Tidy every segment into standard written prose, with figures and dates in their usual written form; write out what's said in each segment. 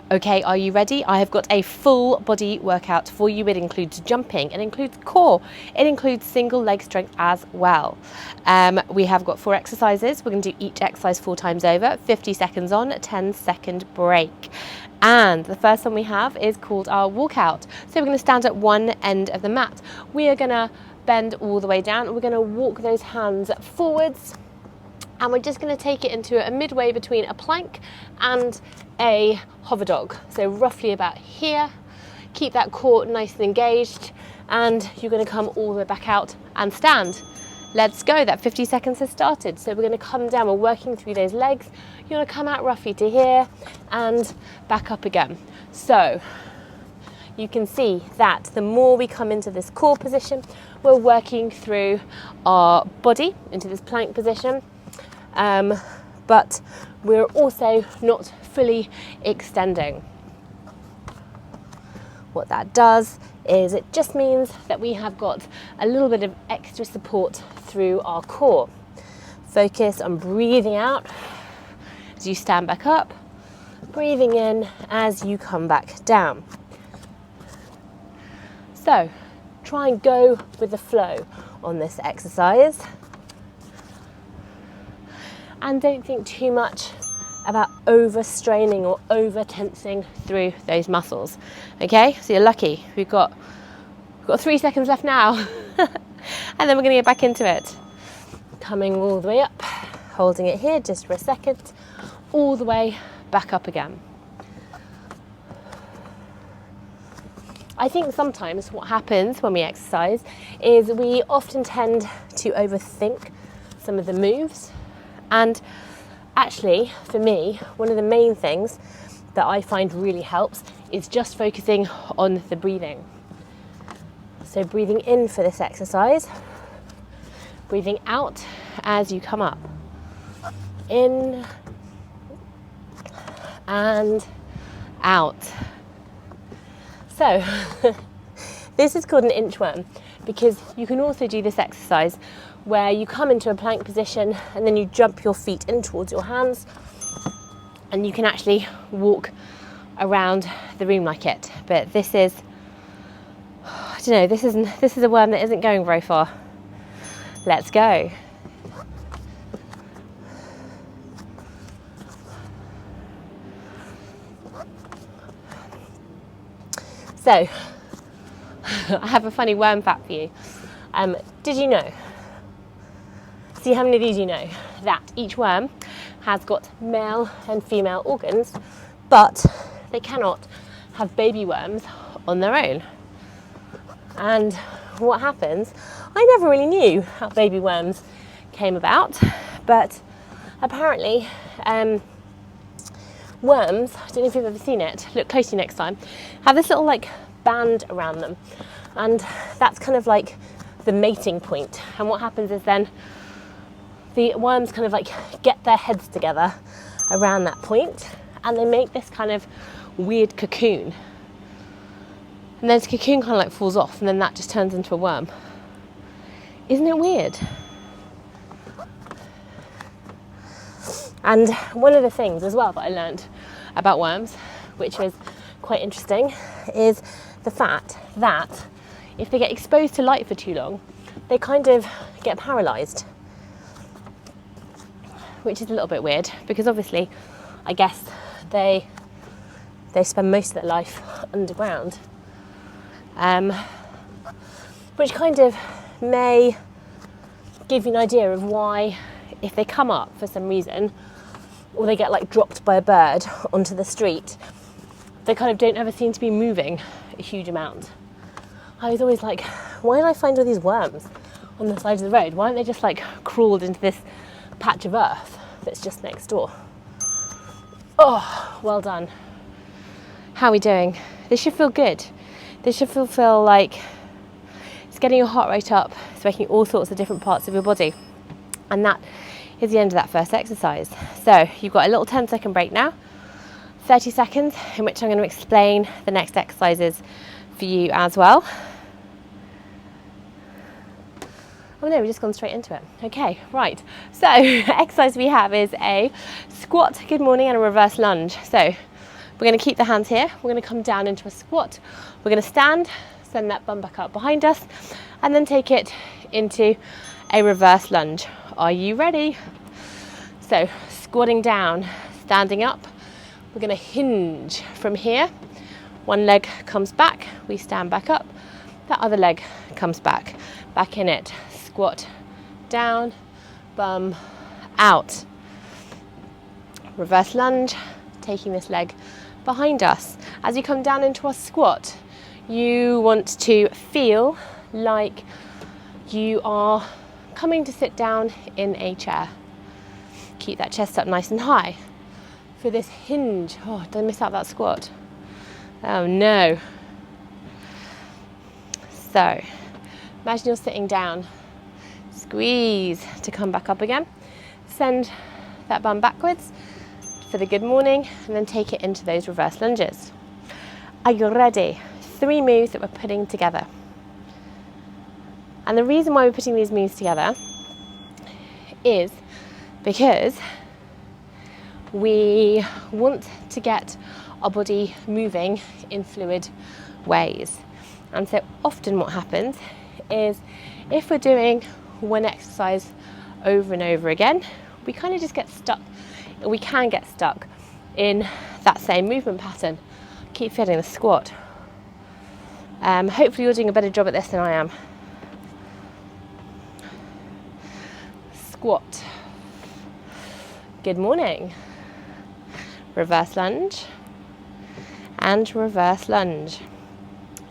Okay, are you ready? I have got a full body workout for you. It includes jumping, it includes core, it includes single leg strength as well. We have got 4 exercises. We're going to do each exercise 4 times over, 50 seconds on, a 10-second break. And the first one we have is called our walkout. So we're going to stand at one end of the mat. We are going to bend all the way down. We're going to walk those hands forwards. And we're just going to take it into a midway between a plank and a hover dog. So roughly about here. Keep that core nice and engaged, and you're going to come all the way back out and stand. Let's go. That 50 seconds has started. So we're going to come down. We're working through those legs. You're going to come out roughly to here and back up again. So you can see that the more we come into this core position, we're working through our body into this plank position. But we're also not fully extending. What that does is it just means that we have got a little bit of extra support through our core. Focus on breathing out as you stand back up, breathing in as you come back down. So try and go with the flow on this exercise. And don't think too much about overstraining or over tensing through those muscles. Okay, so you're lucky. We've got 3 seconds left now. And then we're going to get back into it. Coming all the way up, holding it here just for a second, all the way back up again. I think sometimes what happens when we exercise is we often tend to overthink some of the moves. And actually, for me, one of the main things that I find really helps is just focusing on the breathing. So breathing in for this exercise, breathing out as you come up. In and out. So this is called an inchworm because you can also do this exercise where you come into a plank position and then you jump your feet in towards your hands, and you can actually walk around the room like it. But this is, I don't know, this is a worm that isn't going very far. Let's go. So, I have a funny worm fact for you. Did you know? See how many of these you know that each worm has got male and female organs, but they cannot have baby worms on their own. And what happens, I never really knew how baby worms came about, but apparently worms, I don't know if you've ever seen it, look closely next time, have this little like band around them, and that's kind of like the mating point. And what happens is then the worms kind of like get their heads together around that point, and they make this kind of weird cocoon. And then this cocoon kind of like falls off, and then that just turns into a worm. Isn't it weird? And one of the things as well that I learned about worms, which was quite interesting, is the fact that if they get exposed to light for too long, they kind of get paralysed. Which is a little bit weird because obviously, I guess they spend most of their life underground, which kind of may give you an idea of why, if they come up for some reason, or they get like dropped by a bird onto the street, they kind of don't ever seem to be moving a huge amount. I was always like, why did I find all these worms on the side of the road? Why aren't they just like crawled into this patch of earth that's just next door? Oh, well done. How are we doing? This should feel good. This should feel like it's getting your heart rate up. It's making all sorts of different parts of your body. And that is the end of that first exercise. So you've got a little 10-second break now, 30 seconds in which I'm going to explain the next exercises for you as well. Oh no, we've just gone straight into it. Okay, right. So exercise we have is a squat, good morning, and a reverse lunge. So We're going to keep the hands here. We're going to come down into a squat. We're going to stand, send that bum back up behind us, and then take it into a reverse lunge. Are you ready? So squatting down, standing up. We're going to hinge from here. One leg comes back, we stand back up. That other leg comes back in it. Squat down, bum out. Reverse lunge, taking this leg behind us. As you come down into a squat, you want to feel like you are coming to sit down in a chair. Keep that chest up nice and high. For this hinge, oh, did I miss out that squat? Oh no. So, imagine you're sitting down. Squeeze to come back up again. Send that bum backwards for the good morning, and then take it into those reverse lunges. Are you ready? 3 moves that we're putting together. And the reason why we're putting these moves together is because we want to get our body moving in fluid ways. And so often what happens is if we're doing one exercise over and over again, we kind of just get stuck. We can get stuck in that same movement pattern. Keep feeling the squat. Hopefully you're doing a better job at this than I am. Squat. Good morning. Reverse lunge and reverse lunge.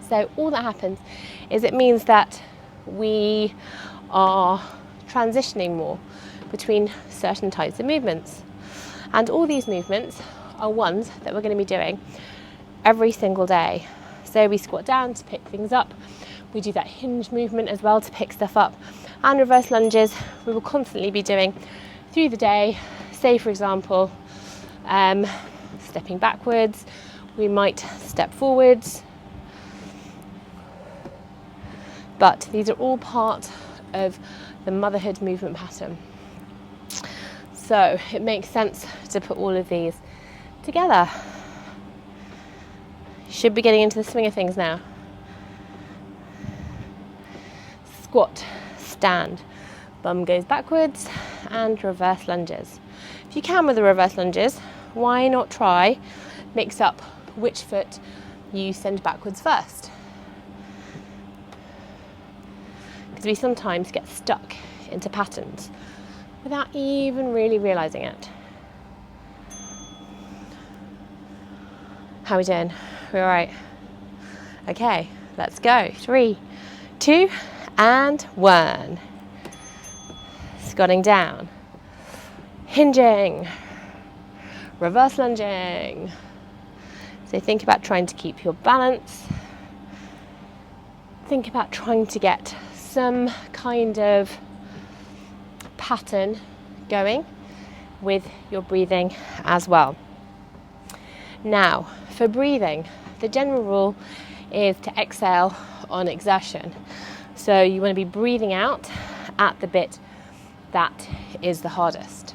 So all that happens is it means that we are transitioning more between certain types of movements. And all these movements are ones that we're going to be doing every single day. So we squat down to pick things up. We do that hinge movement as well to pick stuff up. And reverse lunges we will constantly be doing through the day. Say for example, stepping backwards, we might step forwards. But these are all part of the motherhood movement pattern. So it makes sense to put all of these together. Should be getting into the swing of things now. Squat, stand, bum goes backwards, and reverse lunges. If you can with the reverse lunges, why not try mix up which foot you send backwards first? Because we sometimes get stuck into patterns without even really realising it. How are we doing? We're all right. Okay, let's go. 3, 2, and 1. Squatting down. Hinging. Reverse lunging. So think about trying to keep your balance. Think about trying to get some kind of pattern going with your breathing as well. Now, for breathing, the general rule is to exhale on exertion. So you want to be breathing out at the bit that is the hardest.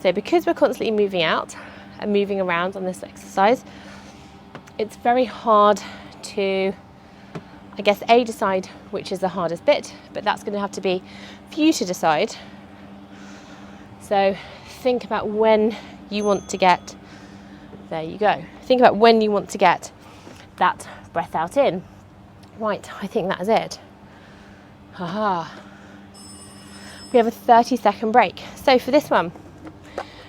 So because we're constantly moving out and moving around on this exercise, it's very hard to, I guess, decide which is the hardest bit, but that's going to have to be for you to decide. So think about when you want to get, there you go. Think about when you want to get that breath out in. Right, I think that is it. Haha. We have a 30-second break. So for this one,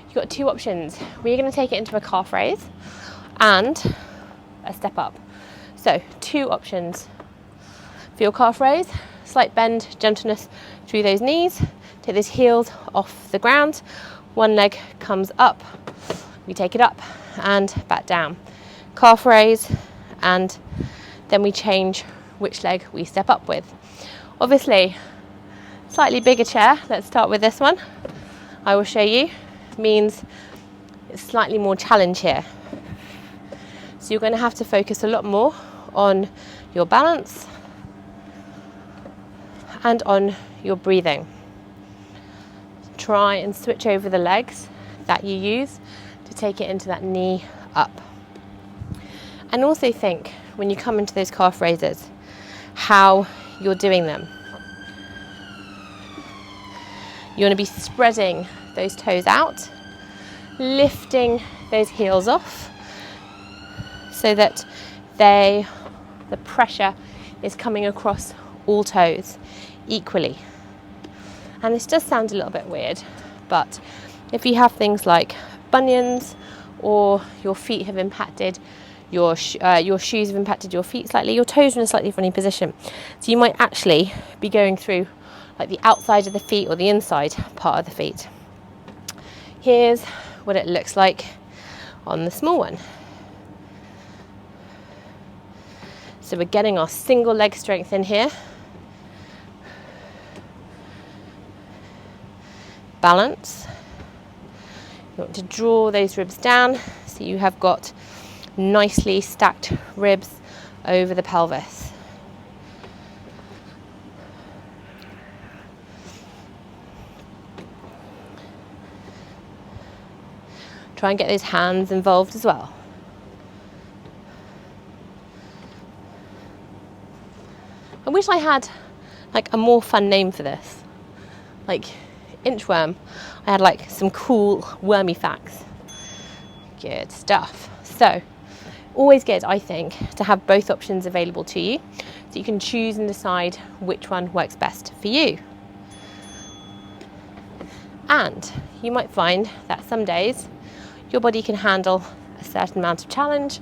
you've got 2 options. We're going to take it into a calf raise and a step up. So 2 options. For your calf raise, slight bend, gentleness through those knees. Take those heels off the ground. One leg comes up. We take it up and back down. Calf raise, and then we change which leg we step up with. Obviously, slightly bigger chair. Let's start with this one. I will show you. Means it's slightly more challenge here. So you're going to have to focus a lot more on your balance and on your breathing. Try and switch over the legs that you use to take it into that knee up. And also think, when you come into those calf raises, how you're doing them. You want to be spreading those toes out, lifting those heels off so that the pressure is coming across all toes equally. And this does sound a little bit weird, but if you have things like bunions, or your feet have impacted, your shoes have impacted your feet slightly, your toes are in a slightly funny position. So you might actually be going through like the outside of the feet or the inside part of the feet. Here's what it looks like on the small one. So we're getting our single leg strength in here. Balance. You want to draw those ribs down so you have got nicely stacked ribs over the pelvis. Try and get those hands involved as well. I wish I had like a more fun name for this, like inchworm. I had like some cool wormy facts. Good stuff. So always good, I think, to have both options available to you so you can choose and decide which one works best for you. And you might find that some days your body can handle a certain amount of challenge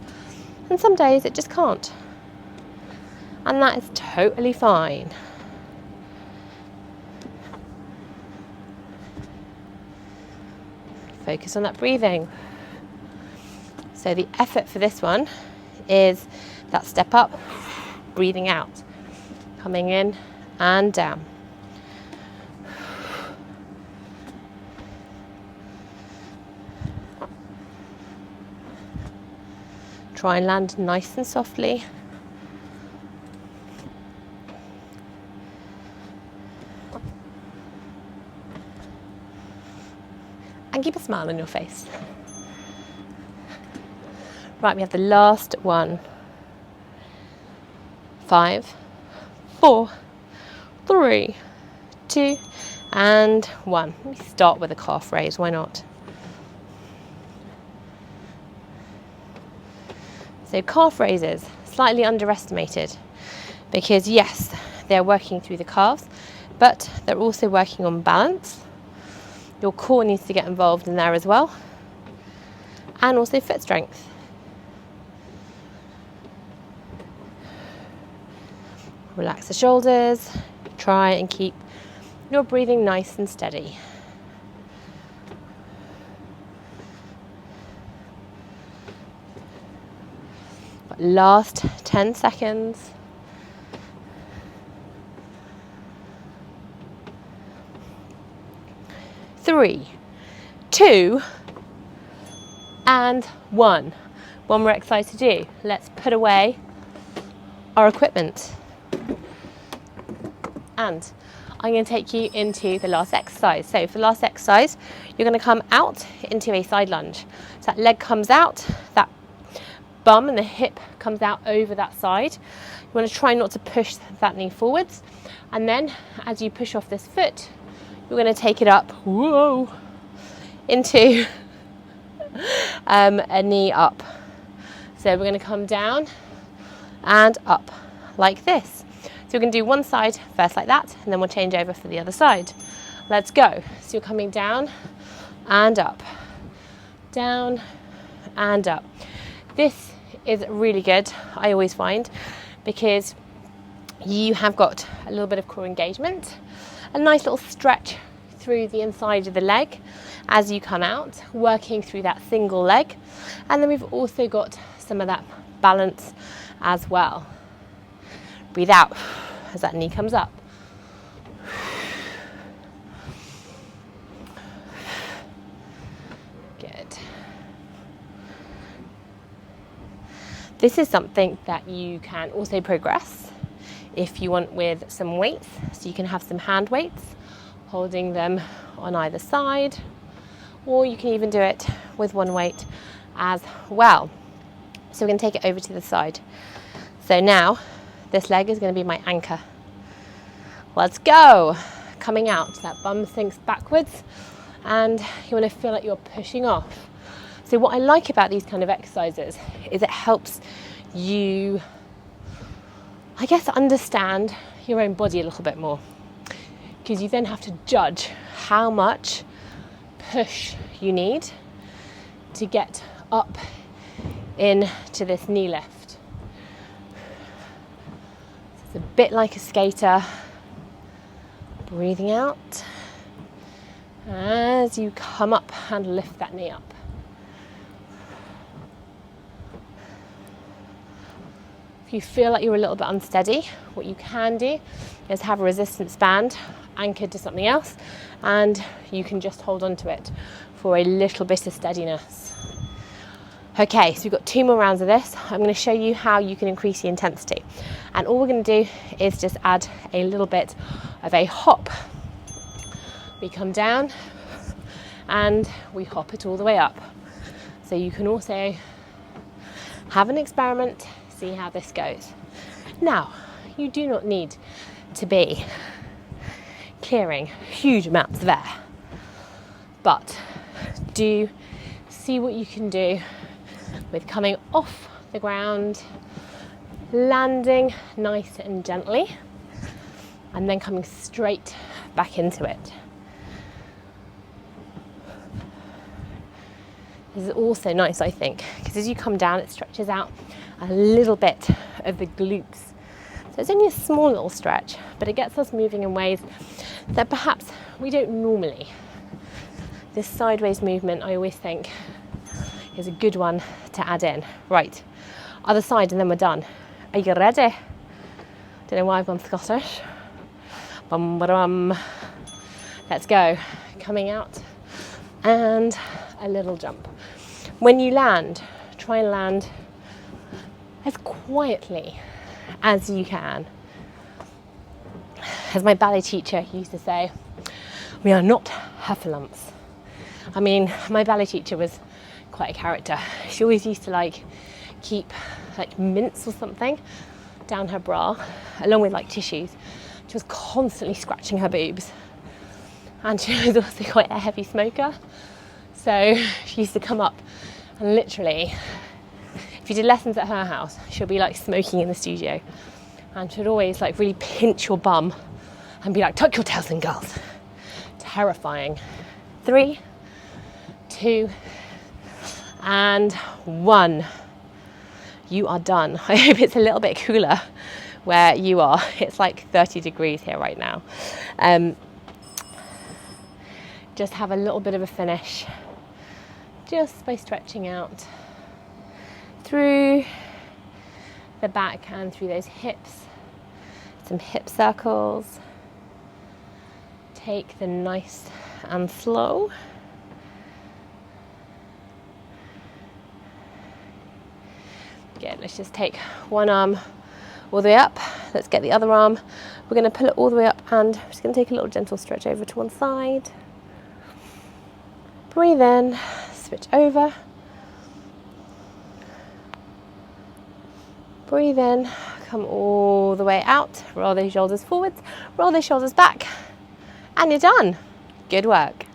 and some days it just can't. And that is totally fine. Focus on that breathing. So the effort for this one is that step up, breathing out, coming in and down. Try and land nice and softly. And keep a smile on your face. Right, we have the last one. 5, 4, 3, 2, and 1. Let me start with a calf raise, why not? So calf raises, slightly underestimated, because yes, they're working through the calves, but they're also working on balance. Your core needs to get involved in there as well, and also foot strength. Relax the shoulders, try and keep your breathing nice and steady. Last 10 seconds. 3, 2, and 1. One more exercise to do. Let's put away our equipment. And I'm going to take you into the last exercise. So for the last exercise, you're going to come out into a side lunge. So that leg comes out, that bum and the hip comes out over that side. You want to try not to push that knee forwards. And then as you push off this foot, you're going to take it up, whoa, into a knee up. So we're going to come down and up like this. So we're going to do one side first like that, and then we'll change over for the other side. Let's go. So you're coming down and up, down and up. This is really good, I always find, because you have got a little bit of core engagement, a nice little stretch through the inside of the leg as you come out, working through that single leg. And then we've also got some of that balance as well. Breathe out as that knee comes up. Good. This is something that you can also progress if you want with some weights. So you can have some hand weights, holding them on either side, or you can even do it with one weight as well. So we're going to take it over to the side. So now this leg is going to be my anchor. Let's go. Coming out, that bum sinks backwards and you want to feel like you're pushing off. So what I like about these kind of exercises is it helps you, I guess, understand your own body a little bit more, because you then have to judge how much push you need to get up into this knee lift. It's a bit like a skater. Breathing out as you come up and lift that knee up. If you feel like you're a little bit unsteady, what you can do is have a resistance band anchored to something else, and you can just hold on to it for a little bit of steadiness. Okay, so we've got 2 more rounds of this. I'm going to show you how you can increase the intensity. And all we're going to do is just add a little bit of a hop. We come down and we hop it all the way up. So you can also have an experiment, see how this goes. Now, you do not need to be clearing huge amounts of air, but do see what you can do with coming off the ground, landing nice and gently, and then coming straight back into it. This is also nice, I think, because as you come down, it stretches out a little bit of the glutes. So it's only a small little stretch, but it gets us moving in ways that perhaps we don't normally. This sideways movement, I always think, is a good one to add in. Right, other side and then we're done. Are you ready? Don't know why I've gone Scottish. Bum, ba-dum. Let's go. Coming out and a little jump. When you land, try and land as quietly as you can. As my ballet teacher used to say, we are not heffalumps. I mean, my ballet teacher was quite a character. She always used to keep mints or something down her bra, along with tissues. She was constantly scratching her boobs, and she was also quite a heavy smoker. So she used to come up and literally, if you did lessons at her house, she'll be smoking in the studio, and she'd always really pinch your bum and be like, tuck your tails in, girls. Terrifying. 3, 2, and 1. You are done. I hope it's a little bit cooler where you are. It's 30 degrees here right now. Just have a little bit of a finish just by stretching out through the back and through those hips. Some hip circles. Take the nice and slow. Good, let's just take one arm all the way up. Let's get the other arm. We're going to pull it all the way up, and I'm just going to take a little gentle stretch over to one side. Breathe in, switch over. Breathe in, come all the way out. Roll those shoulders forwards, roll those shoulders back, and you're done. Good work.